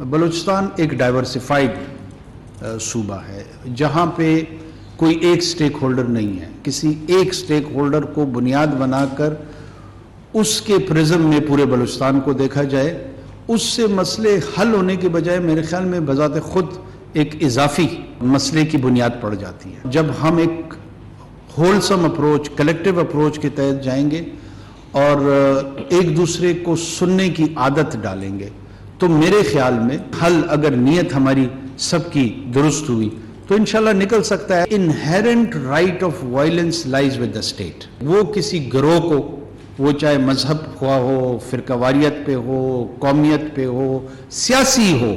بلوچستان ایک ڈائیورسفائڈ صوبہ ہے جہاں پہ کوئی ایک سٹیک ہولڈر نہیں ہے. کسی ایک سٹیک ہولڈر کو بنیاد بنا کر اس کے پرزم میں پورے بلوچستان کو دیکھا جائے, اس سے مسئلے حل ہونے کے بجائے میرے خیال میں بذات خود ایک اضافی مسئلے کی بنیاد پڑ جاتی ہے. جب ہم ایک ہولسم اپروچ, کلیکٹیو اپروچ کے تحت جائیں گے اور ایک دوسرے کو سننے کی عادت ڈالیں گے تو میرے خیال میں حل, اگر نیت ہماری سب کی درست ہوئی تو انشاءاللہ نکل سکتا ہے. Inherent right of violence lies with the state. وہ کسی گروہ کو, وہ چاہے مذہب ہوا ہو, فرقہ واریت پہ ہو, قومیت پہ ہو, سیاسی ہو,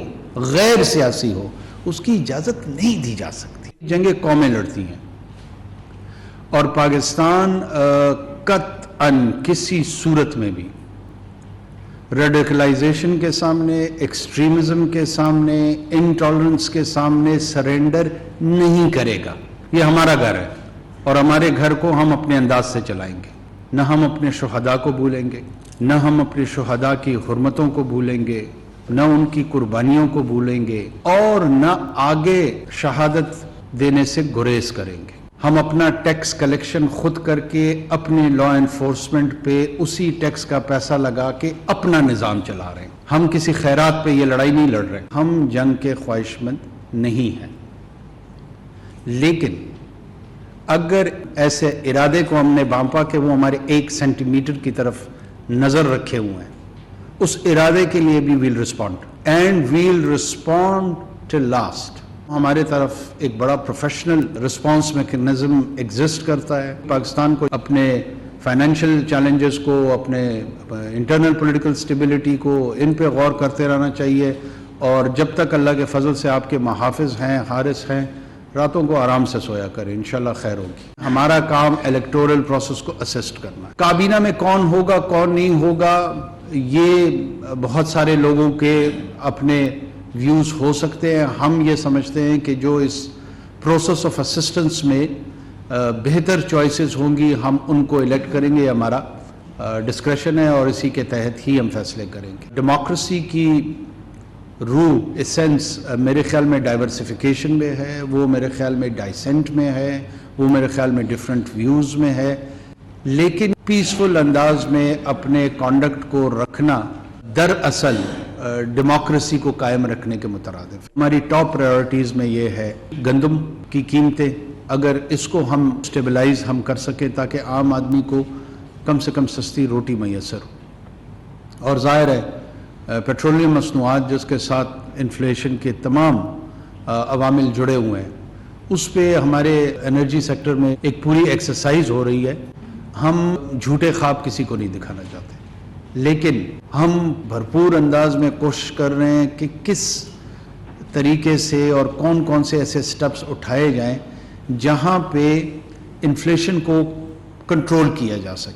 غیر سیاسی ہو, اس کی اجازت نہیں دی جا سکتی. جنگیں قومیں لڑتی ہیں اور پاکستان قطعاً کسی صورت میں بھی ریڈیکلائزیشن کے سامنے, ایکسٹریمزم کے سامنے, انٹالرنس کے سامنے سرنڈر نہیں کرے گا. یہ ہمارا گھر ہے اور ہمارے گھر کو ہم اپنے انداز سے چلائیں گے. نہ ہم اپنے شہداء کو بھولیں گے, نہ ہم اپنے شہداء کی حرمتوں کو بھولیں گے, نہ ان کی قربانیوں کو بھولیں گے, اور نہ آگے شہادت دینے سے گریز کریں گے. ہم اپنا ٹیکس کلیکشن خود کر کے اپنے لا انفورسمنٹ پہ اسی ٹیکس کا پیسہ لگا کے اپنا نظام چلا رہے ہیں. ہم کسی خیرات پہ یہ لڑائی نہیں لڑ رہے. ہم جنگ کے خواہش مند نہیں ہیں, لیکن اگر ایسے ارادے کو ہم نے بانپا کہ وہ ہمارے 1 سینٹی میٹر کی طرف نظر رکھے ہوئے ہیں, اس ارادے کے لیے بھی well respond and well respond till last. ہمارے طرف ایک بڑا پروفیشنل رسپانس میکنزم ایگزسٹ کرتا ہے. پاکستان کو اپنے فائنینشیل چیلنجز کو, اپنے انٹرنل پولیٹیکل سٹیبلٹی کو, ان پہ غور کرتے رہنا چاہیے, اور جب تک اللہ کے فضل سے آپ کے محافظ ہیں, حارس ہیں, راتوں کو آرام سے سویا کریں, انشاءاللہ خیر ہوگی. ہمارا کام الیکٹورل پروسیس کو اسسٹ کرنا ہے. کابینہ میں کون ہوگا کون نہیں ہوگا, یہ بہت سارے لوگوں کے اپنے ویوز ہو سکتے ہیں. ہم یہ سمجھتے ہیں کہ جو اس پروسیس آف اسسٹنس میں بہتر چوائسز ہوں گی ہم ان کو الیکٹ کریں گے. ہمارا ڈسکریشن ہے اور اسی کے تحت ہی ہم فیصلے کریں گے. ڈیموکریسی کی روح, ایسنس میرے خیال میں ڈائیورسفیکیشن میں ہے, وہ میرے خیال میں ڈائسنٹ میں ہے, وہ میرے خیال میں ڈفرینٹ ویوز میں ہے, لیکن پیسفل انداز میں اپنے کانڈکٹ کو رکھنا دراصل ڈیموکریسی کو قائم رکھنے کے مترادف. ہماری ٹاپ پرائیورٹیز میں یہ ہے گندم کی قیمتیں, اگر اس کو ہم سٹیبلائز ہم کر سکیں تاکہ عام آدمی کو کم سے کم سستی روٹی میسر ہو. اور ظاہر ہے پیٹرولیم مصنوعات جس کے ساتھ انفلیشن کے تمام عوامل جڑے ہوئے ہیں, اس پہ ہمارے انرجی سیکٹر میں ایک پوری ایکسرسائز ہو رہی ہے. ہم جھوٹے خواب کسی کو نہیں دکھانا چاہتے, لیکن ہم بھرپور انداز میں کوشش کر رہے ہیں کہ کس طریقے سے اور کون کون سے ایسے سٹیپس اٹھائے جائیں جہاں پہ انفلیشن کو کنٹرول کیا جا سکے.